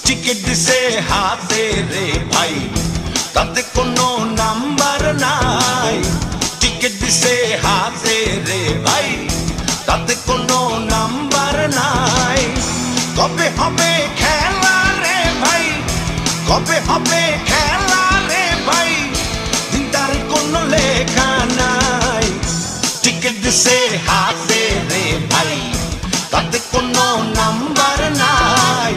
Ticket দিছে হাতে রে ভাই, তাতে কোনো নাম্বার নাই। টিকিট দিছে হাতে রে ভাই, তাতে কোনো নাম্বার নাই। কবে হবে খেলা রে ভাই, কবে হবে খেলা রে ভাই, দিনটার কোনো লেখা নাই। টিকিট দিছে হাতে রে ভাই, তাতে কোনো নাম্বার নাই।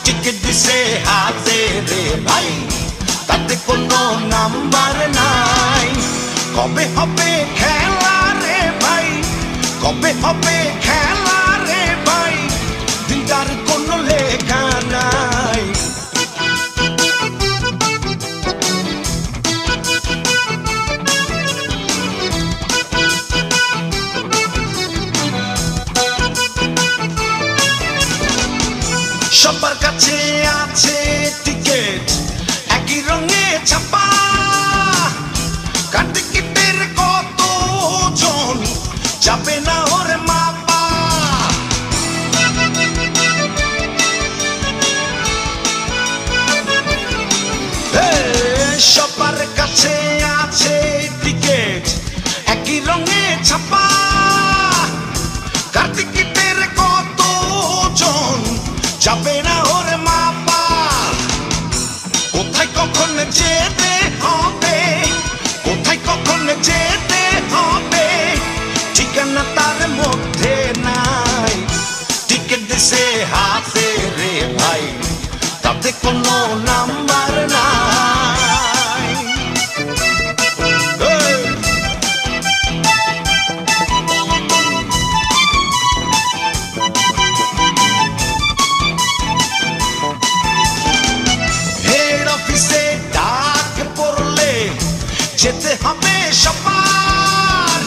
টিকিট দিছে হাতে রে ভাই, তাতে কোনো নাম্বার নাই। কবে হবে খেলা রে ভাই, কবে হবে খেলা রে ভাই, দিনটার কোনো লেখা নাই। সবার কাছে আছে টিকিট একই রঙে ছাপা, কার টিকিটের কত জন যাবে না ওর মাপা। সবার কাছে আছে টিকিট একই রঙে ছাপা, কার টিকিটের কত জন যাবে না ওর মাপা। কোথায় কখন যেতে হবে, কোথায় কখন যেতে হবে, ঠিকানা তার মধ্যে নাই। টিকিট দিছে হাতে রে ভাই, তাতে কোনো নাম্বার নাই। যেতে হবে সবার,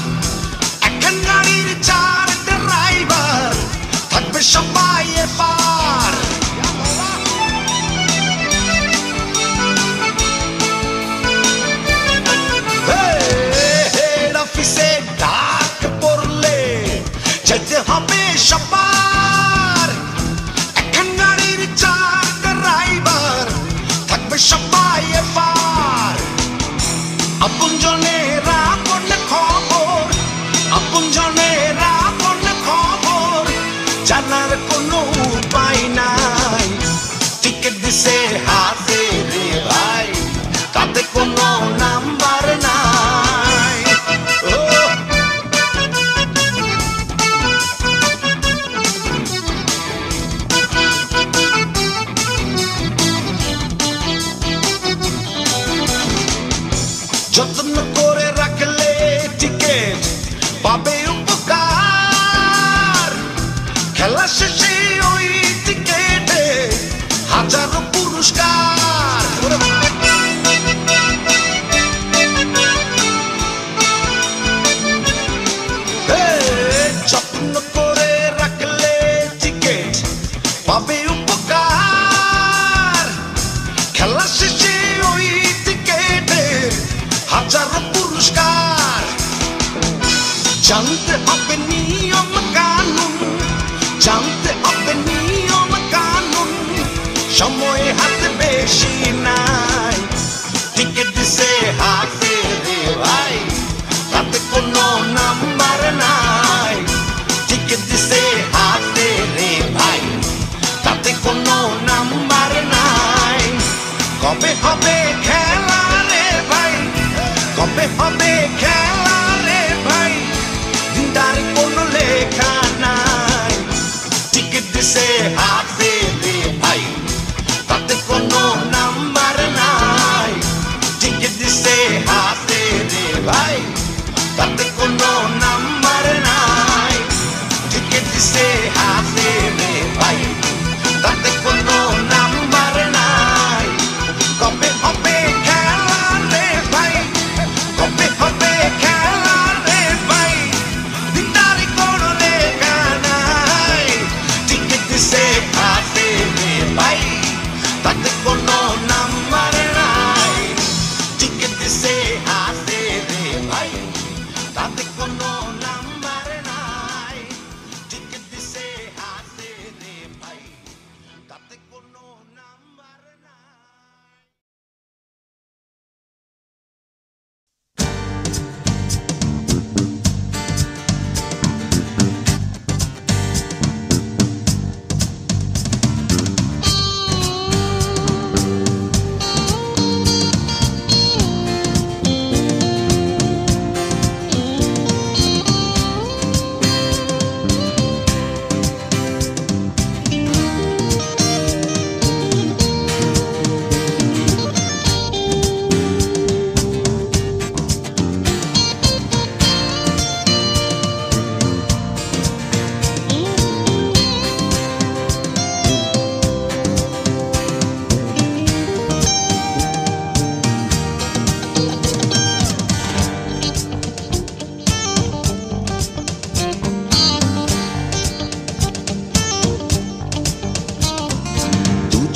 এখন গাড়ির 4 ড্রাইভার, থাকবে সবাই এপার। হেড অফিসে ডাক পড়লে যেতে হবে সবার, এখন গাড়ির 4 ড্রাইভার, থাকবে সবাই এপার। আপনজনেরা বললে খবর, আপনজনেরা বললে খবর, জানার কোনো উপায় নাই। টিকিট দিছে হাতে রে ভাই, তাতে কোনো নাম্বার নাই। যত্ন করে রাখলে টিকিট পাবে উপকার, খেলা শেষে ওই টিকিটে হাজারো পুরস্কার। যত্ন করে রাখলে টিকিট পাবে উপকার, খেলা শেষে ওই টিকিটের হাজারো পুরস্কার। জানতে হবে নিয়ম কানুন, জানতে হবে নিয়ম কানুন, সময় হাতে বেশি নাই। টিকিট দিছে হাতে রে ভাই, তাতে কোনো নাম্বার নাই। টিকিট দিছে হাতে রে ভাই, তাতে কোনো নাম্বার নাই। কবে হবে খেলা রে ভাই, কবে হবে খেলা রে ভাই, দিনটার কোনো লেখা নাই। টিকিট দিছে হাতে রে ভাই, তাতে কোনো নাম্বার নাই। টিকিট দিছে হাতে রে ভাই, তাতে কোনো নাম্বার নাই। টিকিট দিছে হাতে রে ভাই, তাতে কোনো নাম্বার নাই। কবে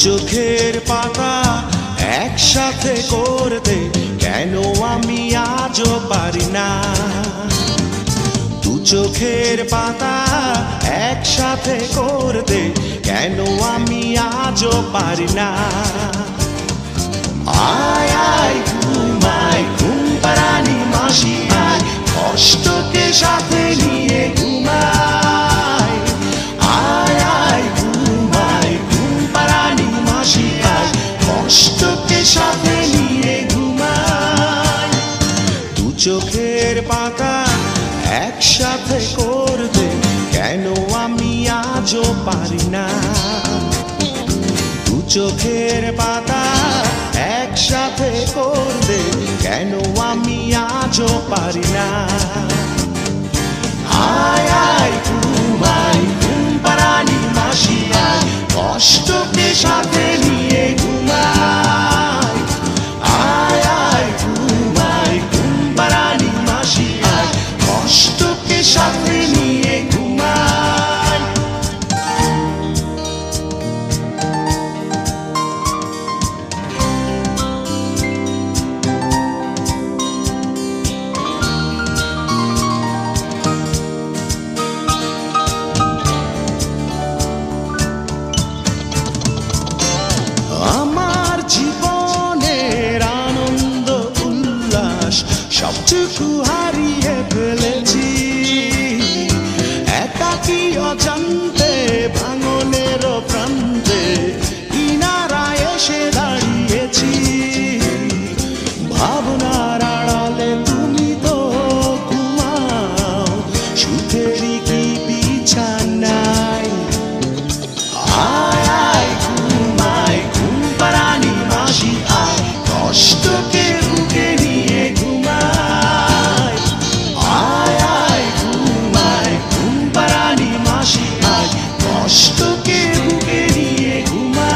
চোখের পাতা একসাথে করতে কেন আমি আজও পারি না দু চোখের পাতা একসাথে করতে কেন আমি আজও পারি না আয় আয় ঘুমাই ঘুম পাড়ানি মাসি আয় কষ্টকে সাথে নিয়ে ঘুমাই আয় আয় ঘুমাই ঘুম পাড়ানি মাসি আয় কষ্টকে সাথে নিয়ে ঘুমাই দু চোখের পাতা একসাথে করতে কেন আমি আজও পারি না দু চোখের পাতা একসাথে করতে কেন আমি আজও পারি না আয় আয় ঘুমাই ঘুম পাড়ানি মাসি আয় কষ্টকে সাথে নিয়ে ঘুমাই আয় আয় ঘুমাই ঘুম পাড়ানি মাসি আয় কষ্টকে সাথে নিয়ে ঘুমাই আমার জীবনের আনন্দ উল্লাস সবটুকু হারিয়ে ফেলেছি একাকী অজান্তে ভাঙনের প্রান্তে কিনারায় এসে দাঁড়িয়েছি ভাবনার আড়ালে তুমি তো ঘুমাও সুখেরই কি বিছানায় আয় আয় ঘুমাই ঘুম পাড়ানি মাসি আয় কষ্টকে বুকে নিয়ে ঘুমাই আয় আয় ঘুমাই ঘুম পাড়ানি মাসি আয় কষ্টকে বুকে নিয়ে ঘুমাই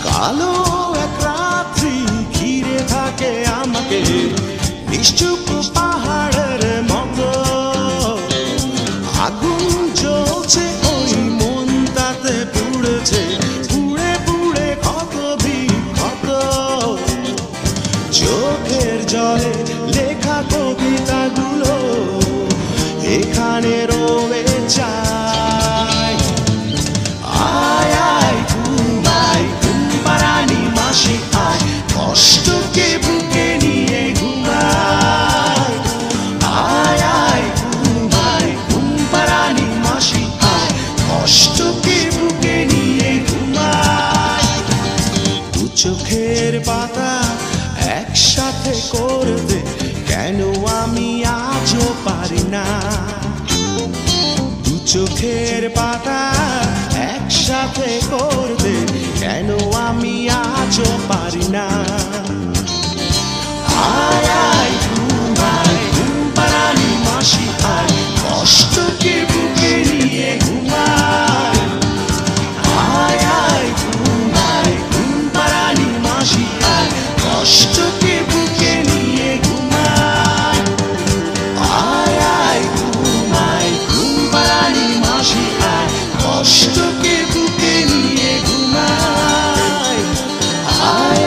কালো এক রাত্রি ঘিরে থাকে আমাকে নিশ্চুপ পাহাড়ের মতো আগুন জ্বলছে ওই মন তাতে পুড়েছে পুড়ে পুড়ে ক্ষত বিক্ষত চোখের জলে লেখা কবিতাগুলো এখানে রয়ে যায় আয় আয় ঘুমাই ঘুম পাড়ানি মাসি আয় কষ্টকে বুকে নিয়ে ঘুমাই আয় আয় ঘুমাই ঘুম পাড়ানি মাসি আয় কষ্টকে বুকে নিয়ে ঘুমাই দু চোখের পাতা একসাথে করতে কেন আমি আজও পারি না দু চোখের পাতা একসাথে করতে কেন আমি আজও পারি না আয় আয় ঘুমাই ঘুম পাড়ানি মাসি আয় কষ্টকে বুকে নিয়ে ঘুমাই আয় আয় ঘুমাই ঘুম পাড়ানি মাসি আয় কষ্টকে বুকে নিয়ে ঘুমাই আয় আয় ঘুমাই ঘুম পাড়ানি মাসি আয় কষ্টকে বুকে নিয়ে ঘুমাই আয়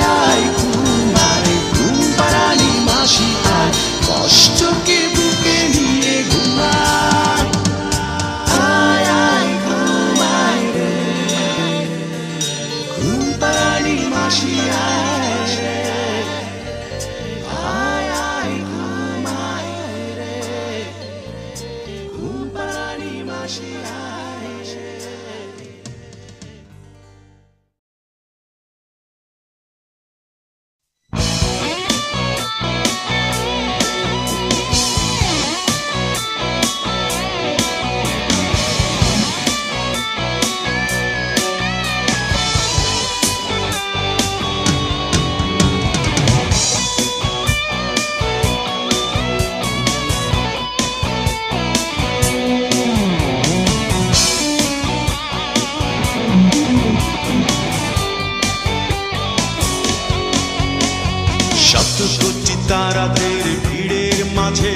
কোটি তারাদের ভিড়ের মাঝে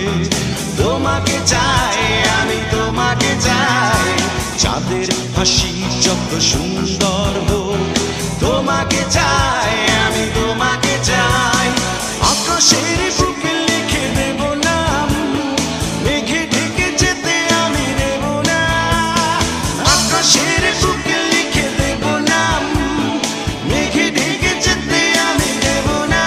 তোমাকে চাই, আমি তোমাকে চাই। চাঁদের হাসি যত সুন্দর হোক, তোমাকে চাই, আমি তোমাকে চাই। আকাশের বুকে লিখে দেব নাম, মেঘে ঢেকে যেতে আমি দেব না। আকাশের বুকে লিখে দেব নাম, মেঘে ঢেকে যেতে আমি দেব না।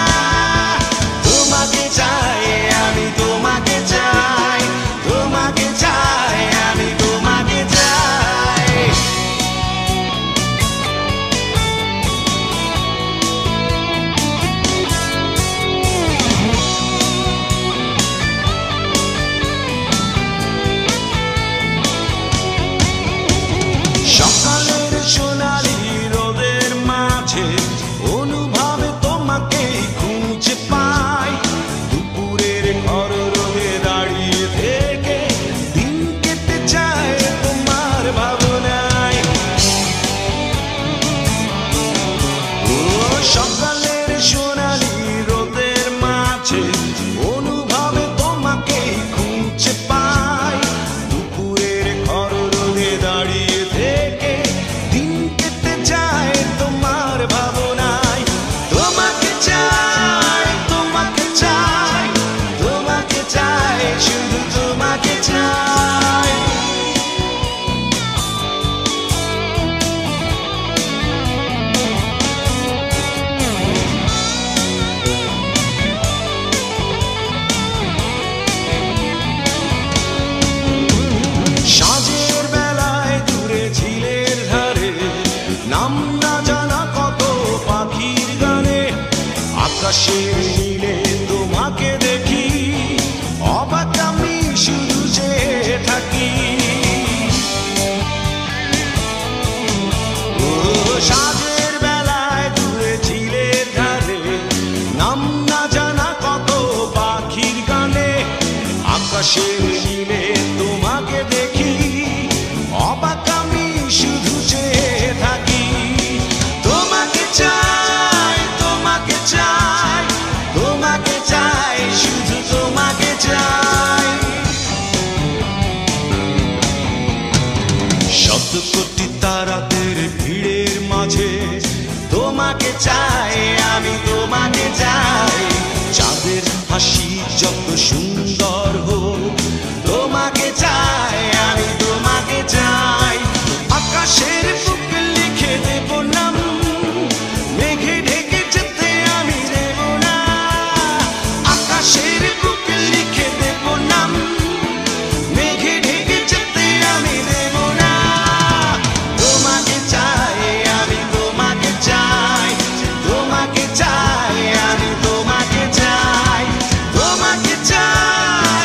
তোমাকে চাই, আমি তোমাকে চাই, তোমাকে চাই, আমি তোমাকে চাই। সকালের সোনালি রোদের মাঝে অনুভবে তোমাকে খুঁজে পাই। দুপুরের ঘর রোদে দাঁড়িয়ে থেকে দিন কেটে যায় তোমার ভাবনায়। ও সকালের সোনালি রোদের মাঝে অনুভবে তোমাকে খুঁজে পাই। দুপুরের ঘর রোদে দাঁড়িয়ে থেকে দিন কেটে যায় তোমার ভাবনায়। তোমাকে চাই, তোমাকে চাই, তোমাকে চাই, শুধু তোমাকে চাই। সাঁঝের বেলায় দূরে ঝিলের ধারে নাম না জানা কত পাখির গানে, আকাশের নীলে তোমাকে দেখি, অবাক আমি শুধু চেয়ে থাকি। ও সাঁঝের বেলায় দূরে ঝিলের ধারে নাম না জানা কত পাখির গানে, আকাশের নীলে তোমাকে দেখি, অবাক আমি শুধু চেয়ে থাকি। তোমাকে চাই, তোমাকে চাই, তোমাকে চাই, শুধু তোমাকে চাই। শত কোটি তারাদের ভিড়ের মাঝে তোমাকে চাই, আমি তোমাকে চাই। চাঁদের হাসি যত সুন্দর হোক, তোমাকে চাই, আমি তোমাকে চাই। আকাশের বুকে লিখে দেব নাম, মেঘে ঢেকে যেতে আমি দেব না। আকাশের বুকে লিখে দেব নাম, মেঘে ঢেকে যেতে আমি দেব না। তোমাকে চাই, আমি তোমাকে চাই, তোমাকে চাই, আমি তোমাকে চাই, তোমাকে চাই,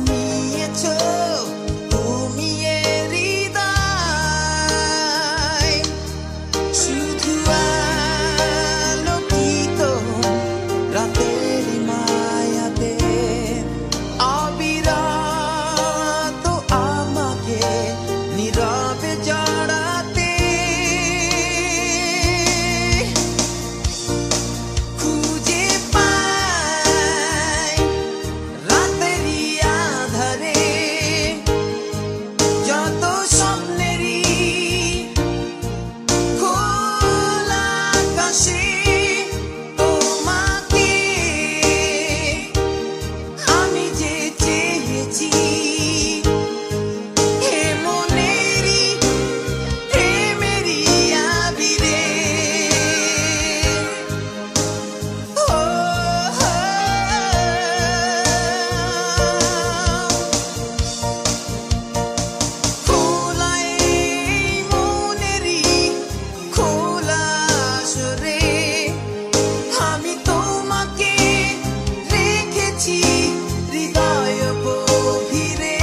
নিয়েছো তুমি এ হৃদয়, শুধু আলোকিত রাতের মায়াতে অবিরত আমাকে নীরবে জড়াতে। খুঁজে পাই রাতেরই আধারে যত স্বপ্নেরই খোলা আকাশে তোমাকে আমি যে চেয়েছি, হে মনেরই প্রেমেরই আবিরে। ও খোলা এই মনেরই খোলা আসরে আমি তোমাকে রেখেছি হৃদয় গভীরে।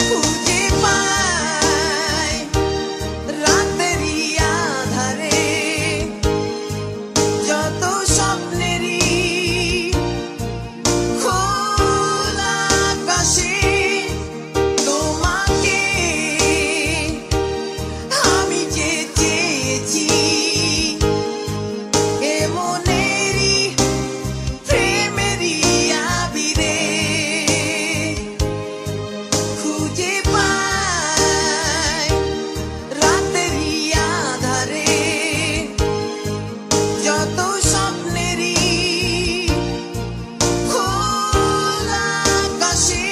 খুঁজে পাই রাতেরই আধারে যত স্বপ্নেরই খোলা আকাশে তোমাকে আমি যে চেয়েছি, এ মনেরই প্রেমেরই আবিরে। খুঁজে পাই রাতেরই আধারে যত স্বপ্নেরই খোলা আকাশে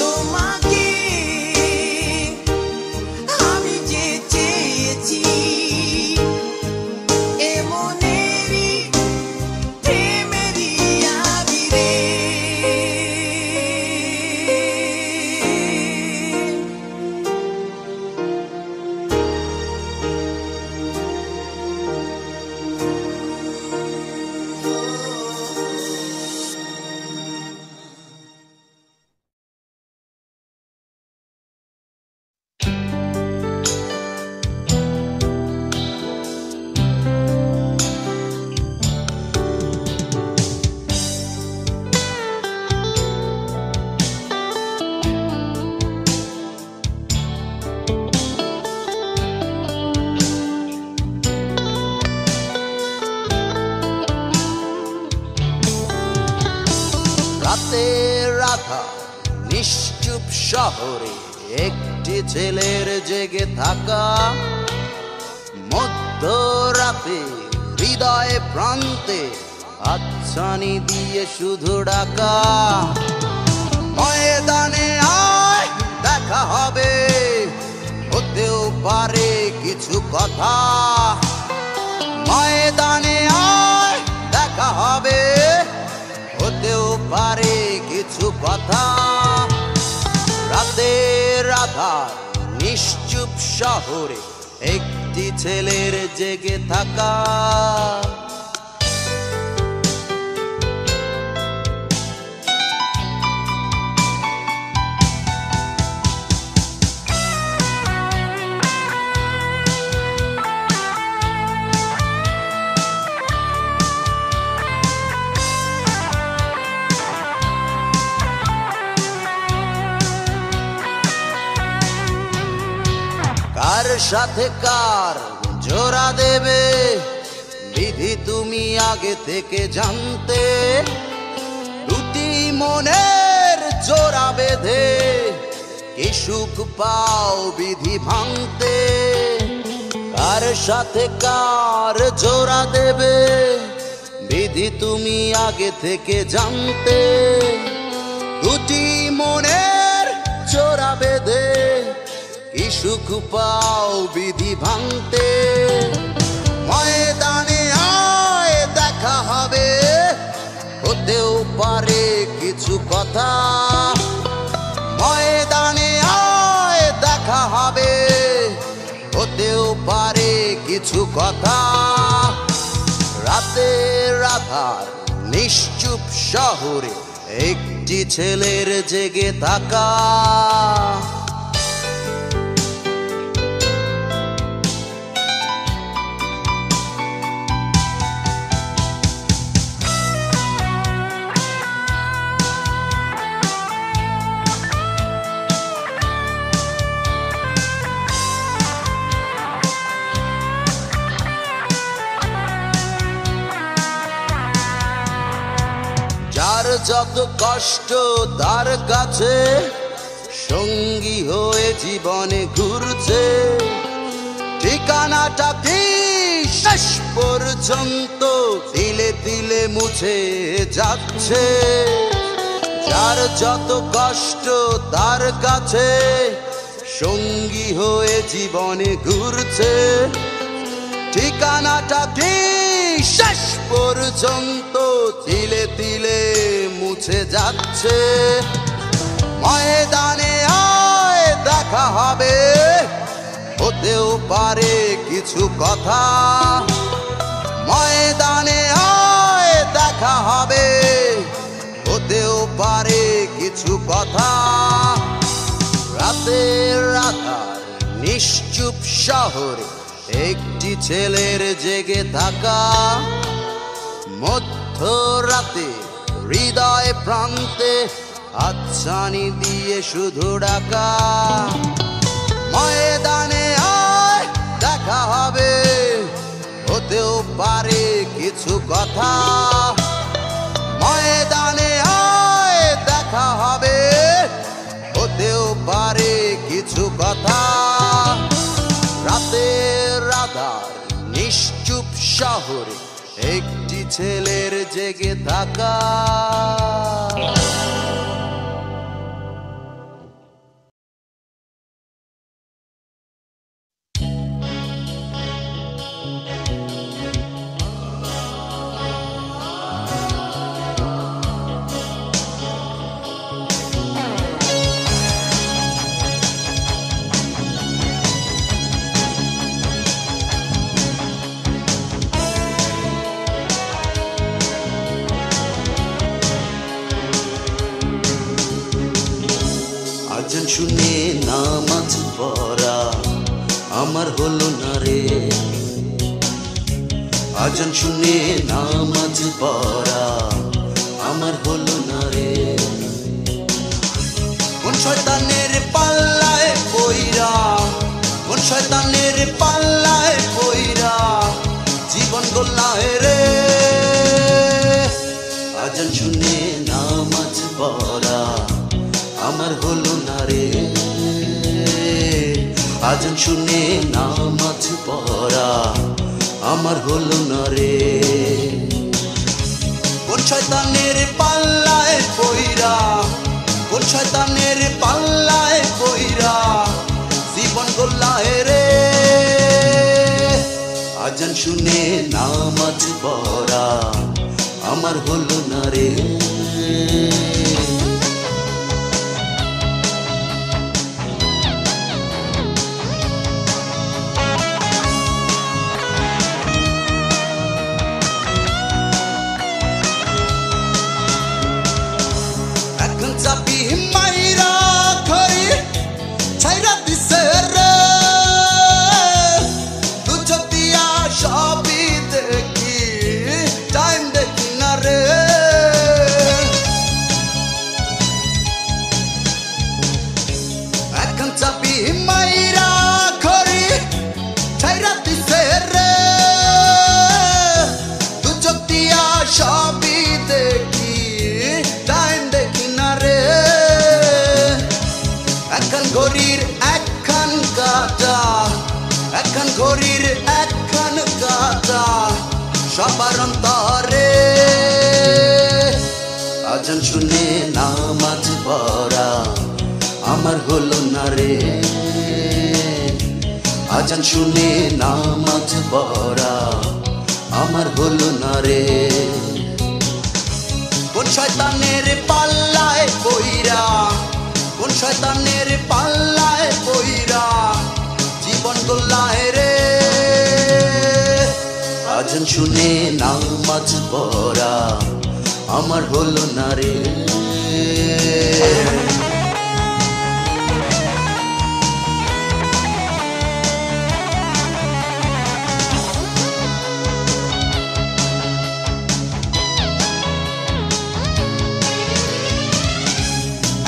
তোমাকে আমি যে চেয়েছি, এ মনেরই প্রেমেরই আবিরে। রাতের রাধা নিশ্চুপ শহরে একটি ছেলের জেগে থাকা, মধ্যরাতে হৃদয় প্রান্তে আচ্ছানি দিয়ে শুধু ডাকা। ময়দানে আয় দেখা হবে, হতেও পারে কিছু কথা। ময়দানে আয় দেখা হবে, হতেও পারে কিছু কথা। রাতের আধার নিশ্চুপ শহরে একটি ছেলের জেগে থাকা। কার সাথে কার জোড়া দেবে বিধি তুমি আগে থেকে জানতে। দুটি মনের জোড়া বেঁধে কি সুখ পাও বিধি ভাঙতে। কার সাথে কার জোড়া দেবে বিধি তুমি আগে থেকে জানতে। দুটি মনের জোড়া বেঁধে কি সুখ পাও বিধি ভাঙতে ময়দানে আয় দেখা হবে হতেও পারে কিছু কথা ময়দানে আয় দেখা হবে হতেও পারে কিছু কথা রাতের আধার নিশ্চুপ শহরে একটি ছেলের জেগে থাকা যার যত কষ্ট তার কাছে সঙ্গী হয়ে জীবনে ঘুরছে ঠিকানাটা কি শেষ পর্যন্ত তিলে তিলে মুছে যাচ্ছে যার যত কষ্ট তার কাছে সঙ্গী হয়ে জীবনে ঘুরছে ঠিকানাটা কি শেষ পর্যন্ত তিলে তিলে মুছে যাচ্ছে ময়দানে আয় দেখা হবে হতেও পারে কিছু কথা ময়দানে আয় দেখা হবে হতেও পারে কিছু কথা রাতের আধার নিশ্চুপ শহরে একটি ছেলের জেগে থাকা মধ্যরাতে হৃদয় প্রান্তে হাতছানি দিয়ে শুধু ডাকা ময়দানে আয় দেখা হবে হতেও পারে কিছু কথা ময়দানে আয় দেখা হবে হতেও পারে কিছু কথা রাতের আধার নিশ্চুপ শহরে একটি ছেলের জেগে থাকা আজান শুনে নামাজ পড়া আমার হলো না রে আজান শুনে নামাজ পড়া আমার হলো না রে কোন শয়তানের পাল্লায় পইরা কোন শয়তানের পাল্লায় পইরা জীবন গোল্লায় রে আজান শুনে নামাজ পড়া আমার হলো না রে আজান শুনে নামাজ পড়া আমার হলো না রে কোন শয়তানের পাল্লায় পইরা কোন শয়তানের পাল্লায় পইরা জীবন গোল্লায় রে আজান শুনে নামাজ পড়া আমার হলো না রে চাপি মাইরা খড়ি ছাইরা দিছে রে দু চোখ দিয়া সবই দেখি টাইম দেখি না রে এখন চাপি মাইরা খড়ি ছাইরা দিছে রে দু চোখ দিয়া সবই দেখি টাইম দেখি না রে এখন ঘড়ির একখান কাটা এখন ঘড়ির একখান কাটা সবার অন্তরে আজান শুনে নামাজ পড়া আমার হলো না রে আজান শুনে নামাজ পড়া আমার হলো না রে কোন শয়তানের পাল্লায় পইরা কোন শয়তানের পাল্লায় পইরা জীবন গল্লায় রে আজান শুনে নামাজ পড়া আমার হলো না রে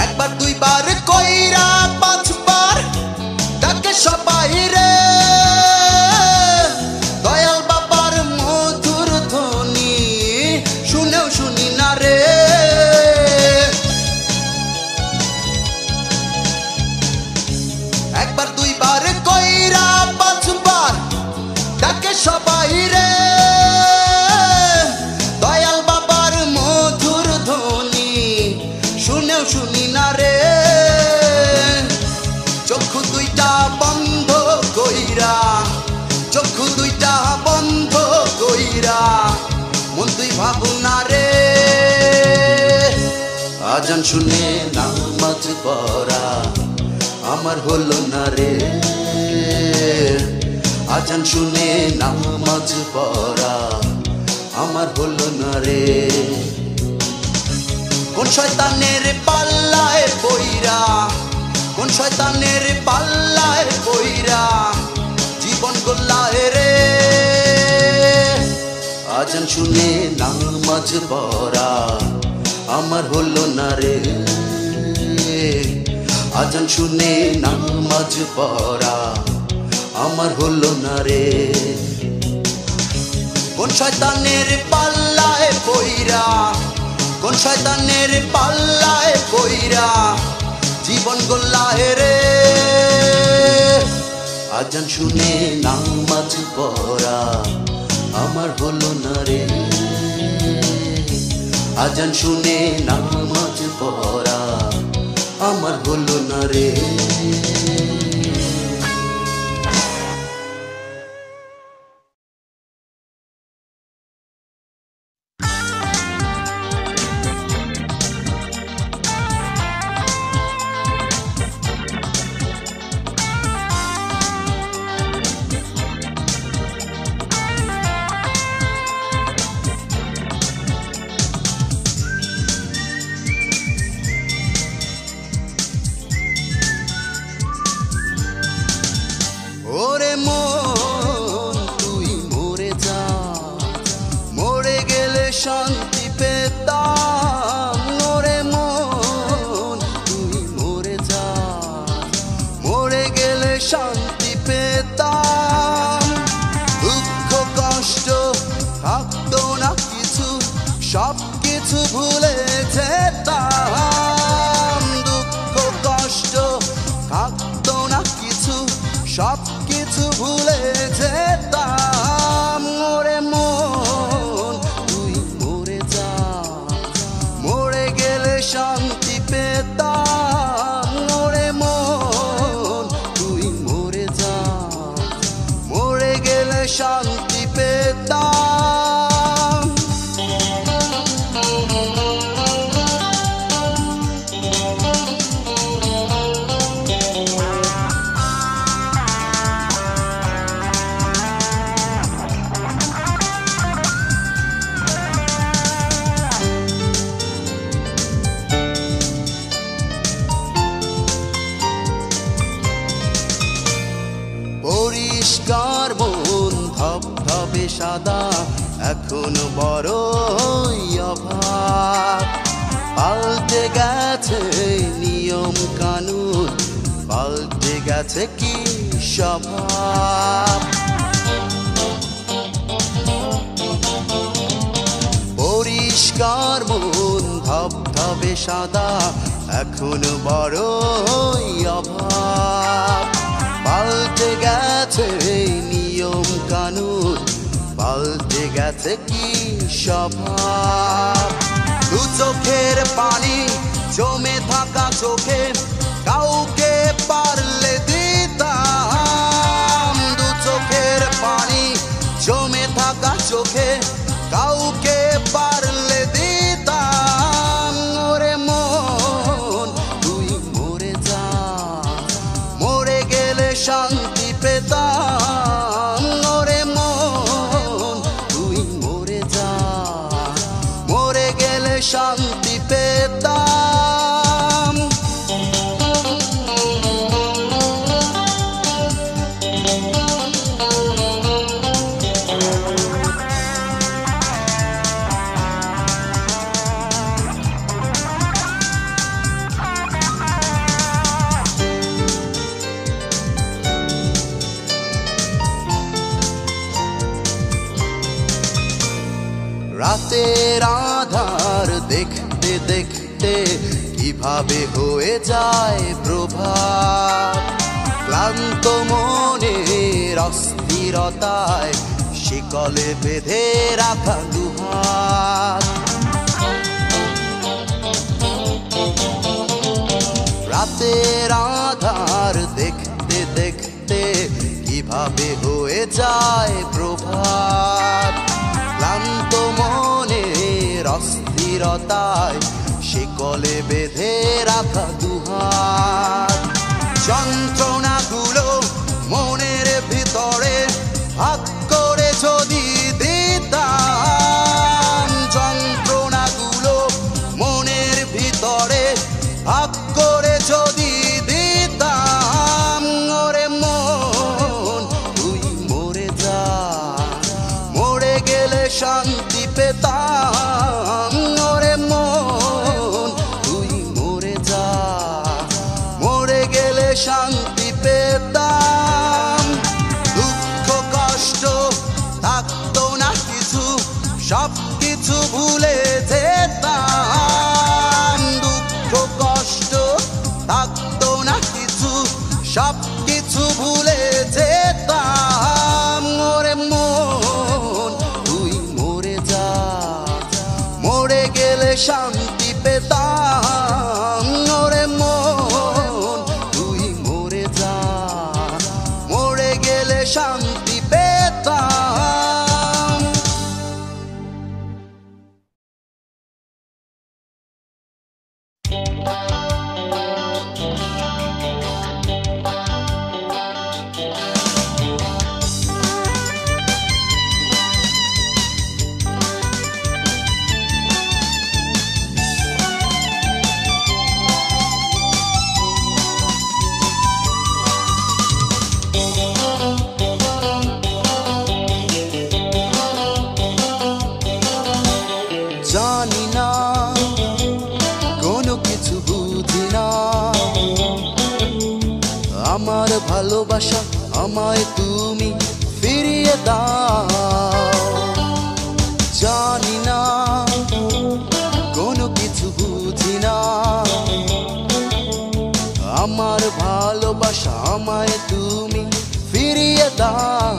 একবার দুইবার কইরা পাঁচবার ডাকে সবাই রে দয়াল বাবার মধুর ধ্বনি শুনেও শুনি না রে একবার দুইবার কইরা পাঁচবার ডাকে সবাই রে দয়াল বাবার মধুর ধ্বনি শুনেও শুনি না রে চক্ষু দুইটা বন্ধ কইরা চক্ষু দুইটা বন্ধ কইরা মন তুই ভাবু না রে আজান শুনে নামাজ পড়া আমার হলো না রে আজান শুনে নামাজ পড়া আমার হলো না রে কোন শয়তানের পাল্লায় পইরা কোন শয়তানের পাল্লায় পইরা জীবন গল্লায় রে আজান শুনে নামাজ পড়া আমার হলো না রে আজান শুনে নামাজ পড়া আমার হলো না রে কোন শয়তানের পাল্লায় পইরা কোন শয়তানের পাল্লায় পইরা জীবন গল্লায় রে আজান শুনে নামাজ পড়া আমার হলো না রে আজান শুনে নামাজ পড়া আমার হলো না রে ওরে মন তুই মরে যা মরে গেলে শান্তি পেতাম ওরে মন তুই মরে যা মরে গেলে শান্তি পেতাম দুঃখ কষ্ট থাকতো না কিছু সব কিছু ভুলে যেতাম দুঃখ কষ্ট থাকতো না কিছু সব কিছু ভুলে যেতাম ওরে মন তুই মরে যা মরে গেলে শান্তি পেতাম ওরে মন তুই মরে যা মরে গেলে শান্তি পেতাম পরিষ্কার মন ধবধবে সাদা এখনো বড়ই অভাব পাল্টে গেছে নিয়ম কানুন পাল্টে গেছে কি স্বভাব পরিষ্কার মন ধবধবে সাদা এখনো বড়ই অভাব পাল্টে গেছে নিয়ম কানুন পাল্টে গেছে কি স্বভাব দু চোখের পানি জমে থাকা চোখে কাউ শান্তি পেতাম। ওরে মন তুই মরে যা, মরে গেলে শান্তি পেতাম। রাতের আধার দেখতে দেখতে কিভাবে হয়ে যায় প্রভাত। ক্লান্ত মনের অস্থিরতায় শিকলে বেঁধে রাখা দুহাত। রাতের আধার দেখতে দেখতে কিভাবে হয়ে যায় প্রভাত। ক্লান্ত মনের অস্থিরতায় শিকলে বেঁধে রাখা দুহাত। যন্ত্রণাগুলো মনের ভিতরে ভাগ করে যদি দিতাম, যন্ত্রণাগুলো মনের ভিতরে ভাগ করে যদি দিতাম। ওরে মন তুই মরে যা, মরে গেলে শান্তি পেতাম। ওরে মন তুই মরে যা, মরে গেলে শান্তি পেতাম। দুঃখ কষ্ট থাকতো না কিছু, সব কিছু ভুলে যেতাম। দুঃখ কষ্ট থাকতো না কিছু, সব কিছু ভুলে যেতাম। ওরে মন তুই মরে যা, মরে গেলে শান্তি পেতাম। ওরে মন তুই মরে যা, মরে গেলে শান্তি পেতাম। জানি না কোনো কিছু বুঝি না, আমার ভালোবাসা আমায় তুমি ফিরিয়ে দাও। জানি না কোনো কিছু বুঝি না, আমার ভালোবাসা আমায় তুমি ফিরিয়ে দাও।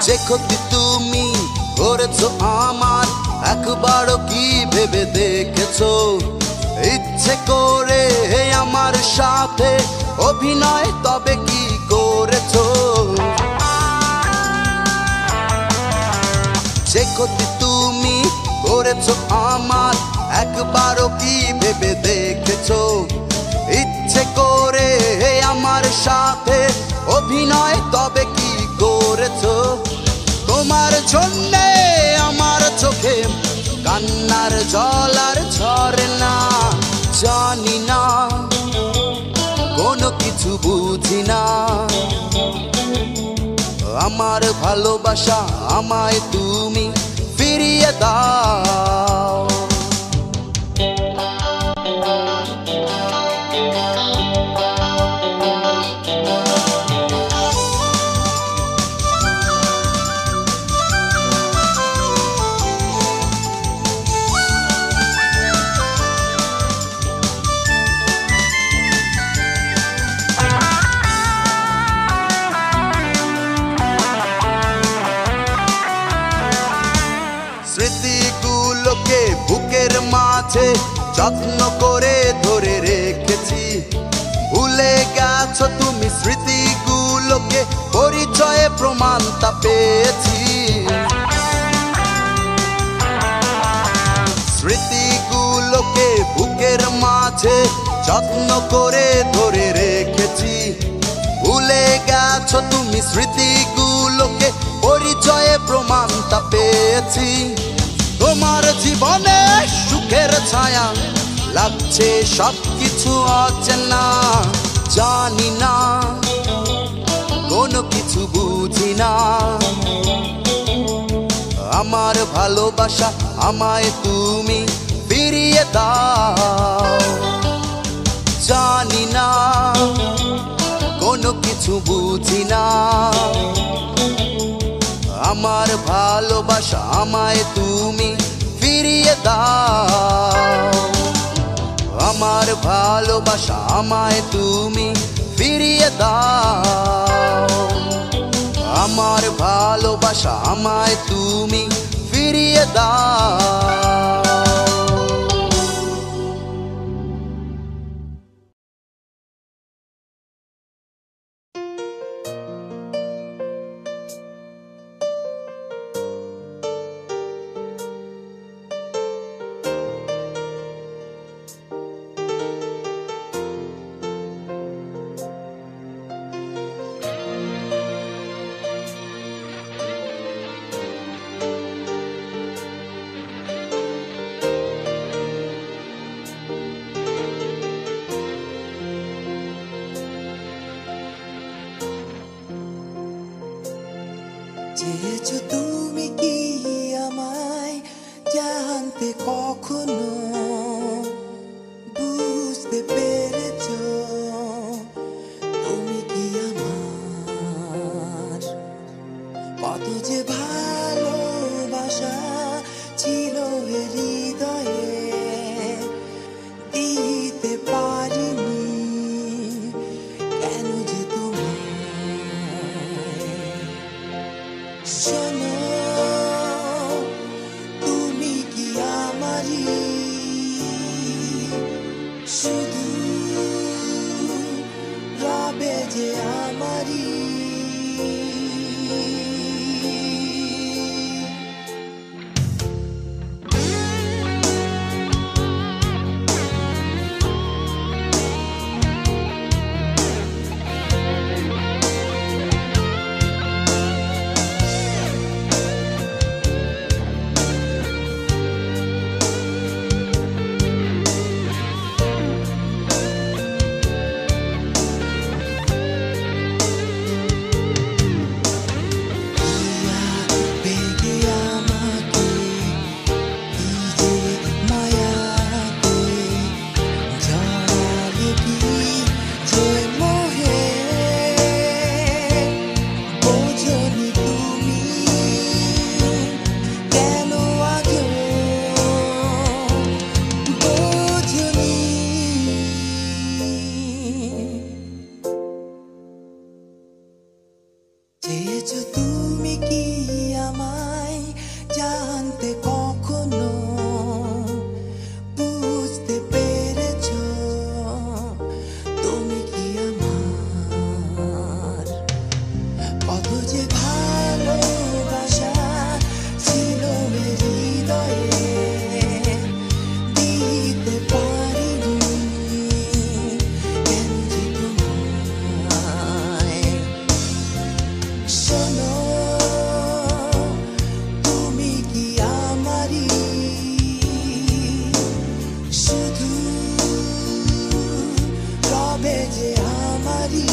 যে ক্ষতি তুমি করেছো আমার, একবারও কি ভেবে দেখেছো? ইচ্ছে করে আমার সাথে অভিনয় তবে কি করেছো? যে ক্ষতি তুমি করেছো আমার, একবারও কি ভেবে দেখেছো? ইচ্ছে করে আমার সাথে অভিনয় তবে কি করেছো? তোমার জন্যে আমার চোখে কান্নার জল আর ঝরে না। জানি না কোনো কিছু বুঝি না, আমার ভালোবাসা আমায় তুমি ফিরিয়ে দাও। যত্ন করে ধরে রেখেছি। ভুলে গেছো তুমি স্মৃতিগুলোকে, পরিচয়ে প্রমাণটা পেয়েছি। স্মৃতিগুলোকে বুকের মাঝে যত্ন করে ধরে রেখেছি। ভুলে গেছো তুমি স্মৃতিগুলোকে, পরিচয়ে প্রমাণটা পেয়েছি। তোমার জীবনে সুখের ছায়া লাগছে, সবকিছু অচেনা। জানি না, কোনো কিছু বুঝি না। আমার ভালোবাসা আমায় তুমি ফিরিয়ে দাও। জানি না, কোনো কিছু বুঝি না। আমার ভালোবাসা আমায় তুমি ফিরিয়ে দাও। আমার ভালোবাসা আমায় তুমি ফিরিয়ে দাও। আমার ভালোবাসা আমায় তুমি ফিরিয়ে দাও। চেয়েছো তুমি কি আমায় জানতে, কখনো বুঝতে পেরেছো তুমি কি আমার? কত যে ভালোবাসা ছিল হৃদয়ে, দিতে পারিনি কেন যে শোনো, তুমি কি আমারই? শুধু রবে যে আমারই। চেয়েছো তুমি কি আমায় জানতে, কখনো বুঝতে পেরেছো তুমি কি আমার? কত যে ভালোবাসা ছিল হৃদয়ে, দিতে পারিনি কেন যে তোমায়। শোনো, তুমি কি আমারই? শুধু রবে যে আমারই।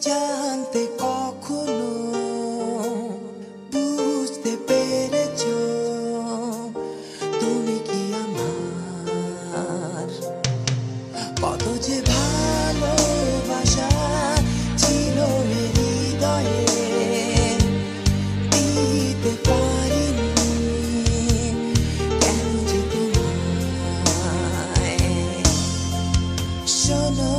জানতে কখনো বুঝতে পেরেছো তুমি কি আমার কত যে ভালোবাসা ছিল হৃদয়ে দিতে পারিনি কেন যে তোমায় শোনো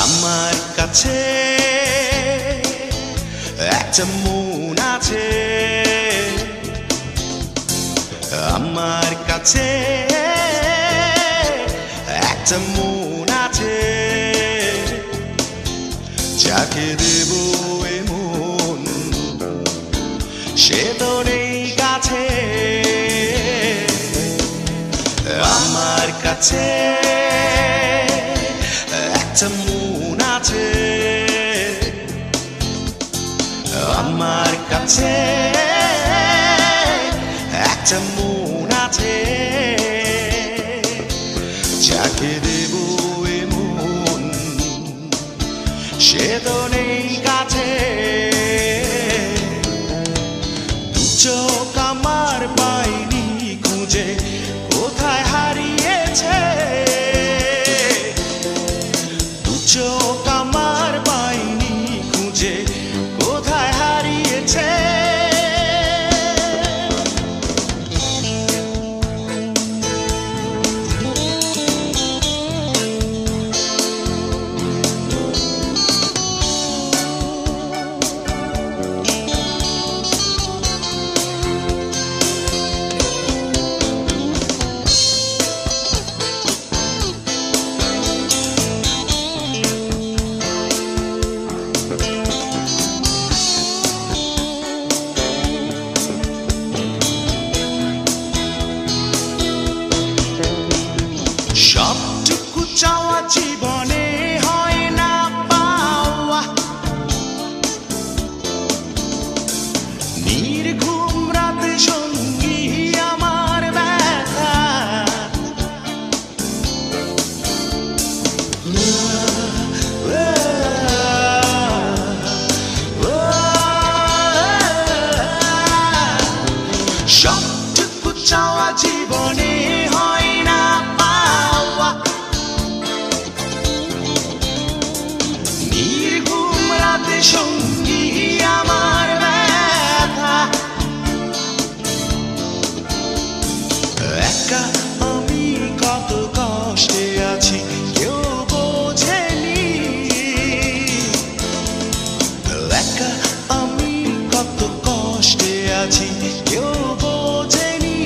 আমার কাছে একটা মন আছে আমার কাছে একটা মন আছে যাকে দেব এমন সে তো নেই কাছে আমার কাছে একটা মন আছে আমার কাছে একটা মন আছে যাকে দেব এমন সে তো নেই কাছে দু চোখ আমার পাইনি খুঁজে কোথায় হারিয়েছে চোখ আমার পাইনি খুঁজে কোথায় হারিয়েছে সবটুকু চাওয়া জীবনে হয় না পাওয়া নির্ঘুম রাতে সঙ্গী আমার ব্যথা সবটুকু চাওয়া জীবনে হয় না পাওয়া নির্ঘুম রাতে সঙ্গী আমার ব্যথা একা আমি কত কষ্টে আছি কেউ বোঝেনি একা আমি কত কষ্টে আছি কেউ বোঝেনি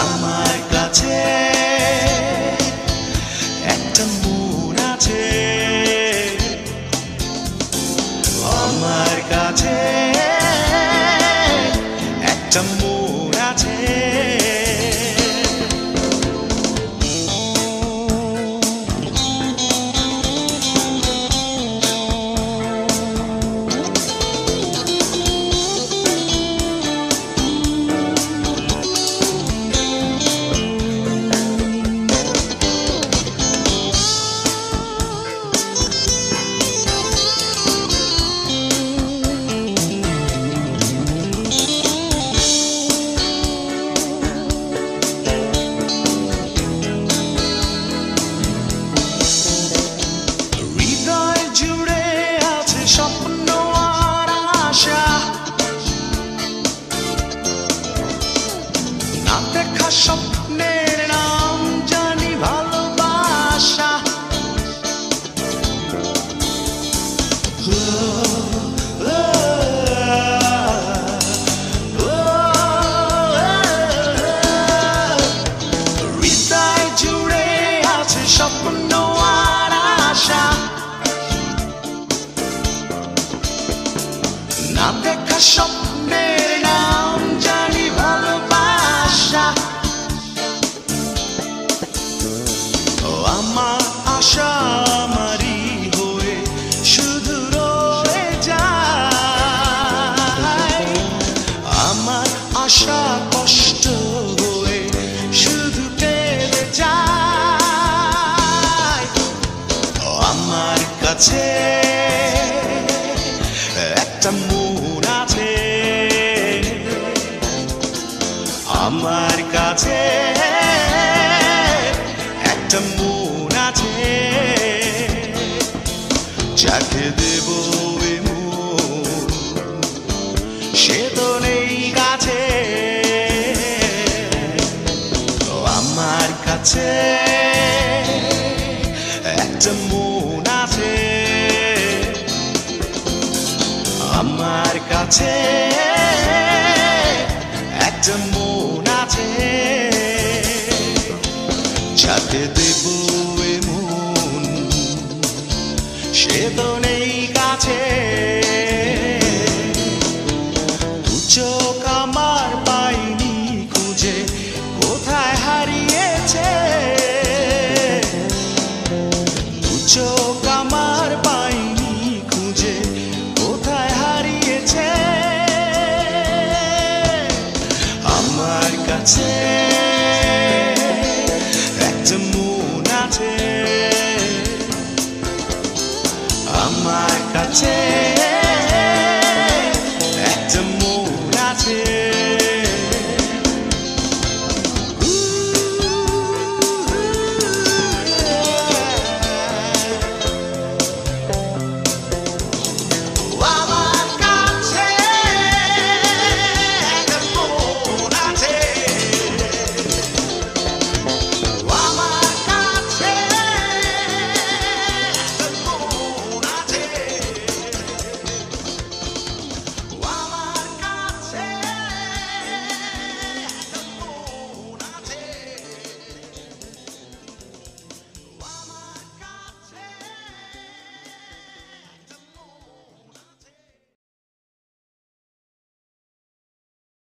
আমার কাছে একটা মন আছে আমার কাছে একটা মন আছে স্বপ্নের নাম জানি ভালোবাসা। ও, ও, একটা স্বপ্নের নাম জানি ভালোবাসা। আমার আশা আমারই হয়ে শুধু রয়ে যায়, আমার আশা কষ্ট হয়ে শুধু কেঁদে যায়। আমার কাছে একটা মন আছে, আমার কাছে একটা মন আছে, যাকে দেব এ মন সে তো নেই কাছে। আমার কাছে একটা মন আছে, আমার কাছে একটা মন আছে, যাকে দেব এ মন সে তো নেই কাছে। দু চোখ আমার পাইনি খুঁজে কোথায় হারিয়েছে, দু চোখ আমার পাইনি খুঁজে কোথায় হারিয়েছে। আমার কাছে একটা মন আছে, আমার কাছে